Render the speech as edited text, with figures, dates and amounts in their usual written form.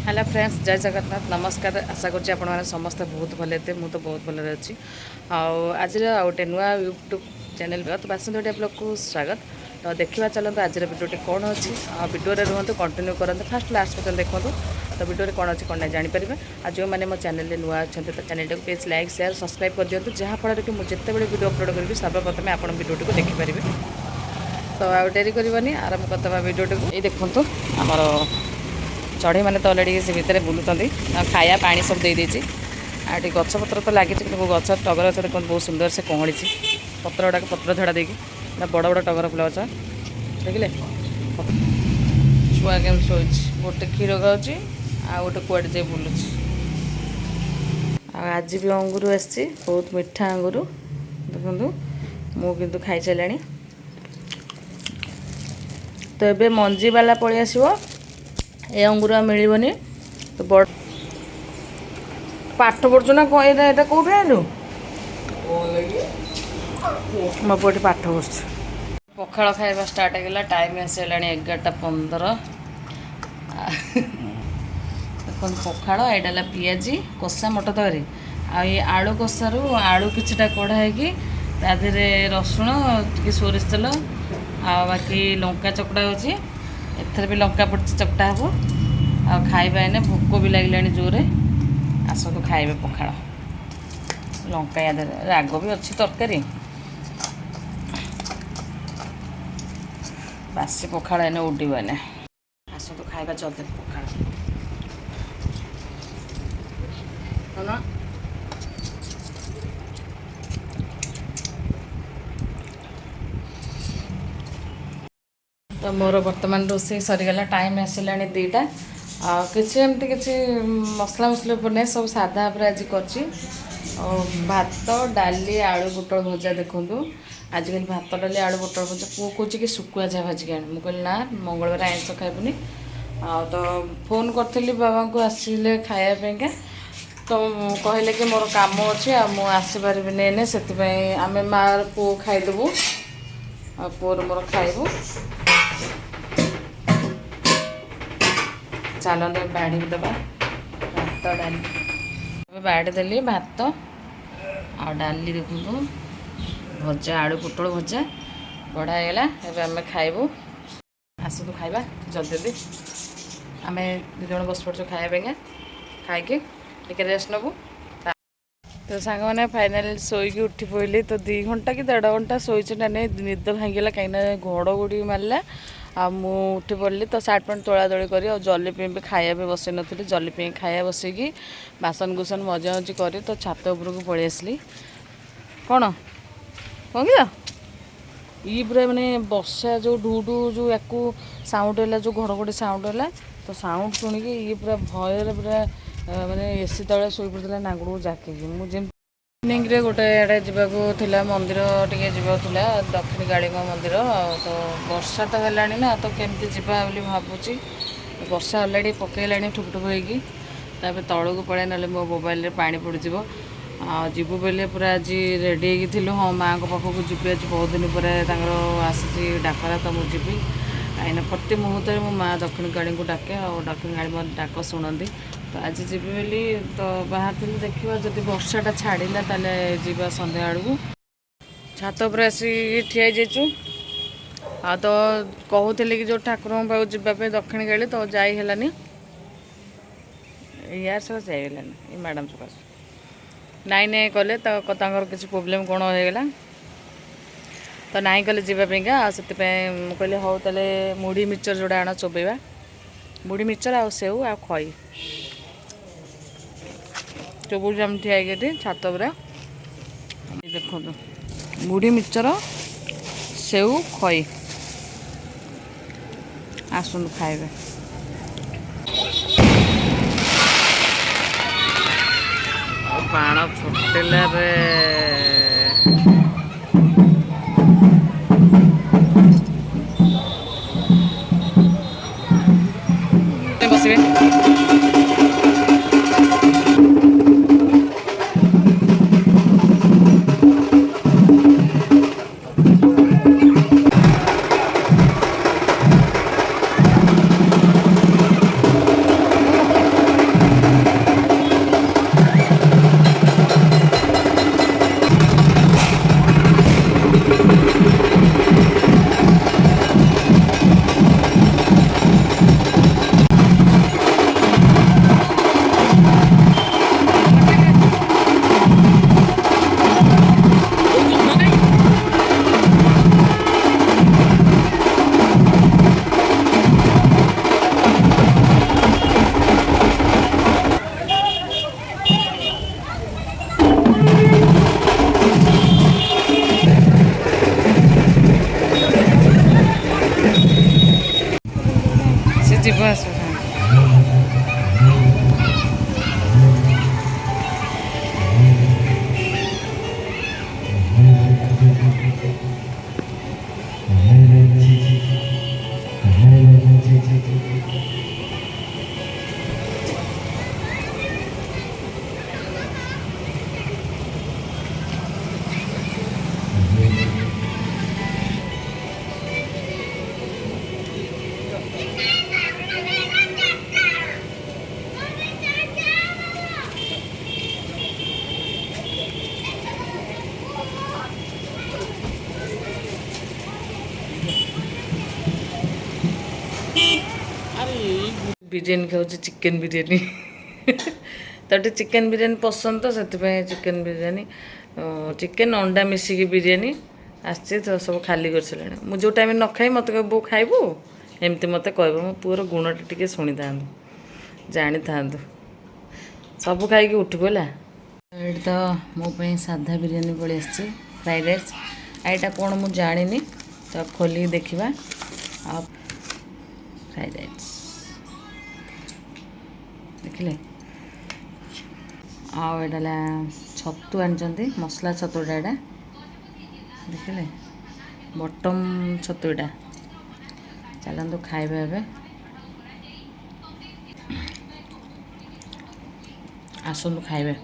Hello friends जय जगन्नाथ नमस्कार आशा करुँच आपण समस्ते बहुत भले थे मुझे तो बहुत भल अच्छी आज गोटे नुआ यूट्यूब चैनल तो बासंती ओडिया ब्लॉग को स्वागत। तो देखा चलते आज भिडियोटी कौन अच्छी भिडियो रुहतु कंटिन्यू करते फास्ट लास्ट पर्यटन देखो तो भिडियो कौन अच्छी कौन ना जापर आज जो मैंने मो चैनल नुआ अच्छा तो चैनल को प्लीज लाइक शेयर सब्सक्राइब कर दिखाँ जहाँफल कि मुझे जिते भिडियो अपलोड करी सर्वप्रथमें आप भिडियो को देखिपारे। तो आ डेरी करनी आरंभ करदे भिडियो को ये देखो आमर चढ़ई मैंने तो अलरेडी से भितर बुलूँ खाया पानी सब दे देती आठ गछपत्र तो लगी गछ टगर गछ देखते बहुत सुंदर से कहली पत्र गुड़ाक पत्र झड़ा देकी बड़ बड़ टगर फुल गछ देखिले छुआ केम शो गोटे क्षीर गाँच आ गोटे कुआड़े जाए बुलूँ आज भी अंगूर आसी बहुत मीठा अंगूर देखु मुझे खाई सारा तो ये मंजी वाला पलि आसो ए अंगूर मिलबनी तो बड़ पाठ पढ़ु ना कौन यहाँ कौट आलु मो पुटी पाठ पढ़ पखाड़ खाଇବା स्टार्ट होगा टाइम आसला 11:15 देख पखाड़ यहाँ पियाजी कषा मटर तरी आई आलू कषारू आलू किछटा कढ़ाई तादे रसुण टी सोरिष तेल आ बाकी लंका चकड़ा होची एथर भी लंका पड़ती चकटा हम आ खाइबा एने भोक भी लगे जोरे आसतु खाइबे पखाड़ लंका या राग भी अच्छी तरकारी बासी पखाड़ एने उड्डीब एने आसतु खाइबा जल्दी पखाड़ ना तो मोर बर्तमान रोसे सरीगला टाइम आसला 2टा किसी एमती किसी मसला मसला बने सब सादा पर आज कर भात डाली आलू बुटल भजा देखूँ आजिकल भात डाली आलू बुटल भजा पुओ कहे कि शुकुआ जा भाजिक आने मुझे ना मंगलवार आइंस खाइबुनि तो फोन करी बाबा को आसिले खायापाईका तो कहले कि मोर काम अच्छे आसपारे एने से आम माँ पुओ खाईदेबू पुओर मोर खाइबू चलते बाड़ी दबा भात डाली बाड़ी देली भात आ डाली देखु भजा आलू पुटल भजा बढ़ा होगा एवं आम खाइबू आसतु खाइबा जल्दी जल्दी आम दु जन बस पड़ो खाया खाई रेस्ट नबू तो सांग मैंने फाइनाल शोक उठी पड़े तो 2 घंटा कि 1.5 घंटा शोचे ना नहीं निद भांगला कहीं घड़घड़ी मारला आ मु उठी पड़ली तो सार्ट पैंट तोला तोली कर जली भी खाया भी बसई नी जली खाया बसैकी बासन कुसन मजा मजी कर तो छात उपरक पलि आसली कौन कौन कि पूरा मानने बर्षा जो ढू ढू जो या साउंड है जो घड़घड़ी साउंड है तो साउंड शुणिकी ये पूरा भयर पूरा माने एसी तले शोई पड़ता नागुड़ जाकिकी मुझे इवनिंग रे गोटे आड़े जावाक मंदिर टे जावाकला दक्षिणी काली मंदिर तो वर्षा तो है ना तो केमती जावा भावुची वर्षा अलरेडी पकईला ठुक ठुक होगी तौक पड़े ना मो मोबाइल पानी पड़ज जीवु बेले पूरा आज रेडी होगी हाँ माँ को पाखक जी आज बहुत दिन पर आसी डाकरा तो मुझे कहीं प्रति मुहूर्त मो माँ दक्षिणी काली को डाके और दक्षिणी काली मत डाक शुणती तो आज जी बोली तो बाहर थी देखा जब वर्षाटा छाड़ा ताले जीवा संध्या बेलू छात पर आसी ठिया जाइचु आ तो कहते कि जो ठाकुर पाक जावाई दक्षिणी काली तो जाइलानी यार सब जाइलानी ये मैडम सकाश नाई नाई कले तो किसी प्रोब्लेम कौन होगा तो नाई कले जावाईका से कहले हौ ताले मुढ़ी मिक्सचर जोड़ा आण चोबेबा मुढ़ी मिक्सचर आ सेव आ खई चोबुर जम ठिया छात पर देखो मुढ़ी मिक्सचर सेव खई आसुन खाइबे बाण फुटिला रे बसबे ବିରିୟାନୀ ଖାଉଛି, ଚିକେନ୍ ବିରିୟାନୀ। ତାଟେ ଚିକେନ୍ ବିରିୟାନୀ ପସନ୍ଦ ତ ସେଥିପାଇଁ ଚିକେନ୍ ବିରିୟାନୀ, ଚିକେନ୍ ଅଣ୍ଡା ମିଶିକି ବିରିୟାନୀ ଆସିଛି ତ ସବୁ ଖାଲି କରିସାରିଲାଣି। ମୁଁ ଯେଉଁ ଟାଇମ୍ରେ ନ ଖାଇ ମୋତେ କହିବ ବୋଉ ଖାଇବୁ, ଏମିତି ମୋତେ କହିବ। ମୋ ପୁଅର ଗୁଣଟା ଟିକେ ଶୁଣିଥାନ୍ତୁ, ଜାଣିଥାନ୍ତୁ, ସବୁ ଖାଇକି ଉଠିବୁ ହେଲା। ଏଇଠି ତ ମୋ ପାଇଁ ସାଧା ବିରିୟାନୀ ପଳେଇ ଆସିଛି, ଫ୍ରାଇଡ଼୍ ରାଇସ୍। ଏଇଟା କ'ଣ ମୁଁ ଜାଣିନି, ତ ଖୋଲିକି ଦେଖିବା। ଆଉ ଫ୍ରାଇଡ଼୍ ରାଇସ୍ ଦେଖିଲେ, ଆଉ ଏଇଟା ହେଲା ଛତୁ ଆଣିଛନ୍ତି, ମସଲା ଛତୁଟା ଏଇଟା ଦେଖିଲେ, ବଟମ୍ ଛତୁ ଏଇଟା। ଚାଲନ୍ତୁ ଖାଇବା ଏବେ, ଆସନ୍ତୁ ଖାଇବା।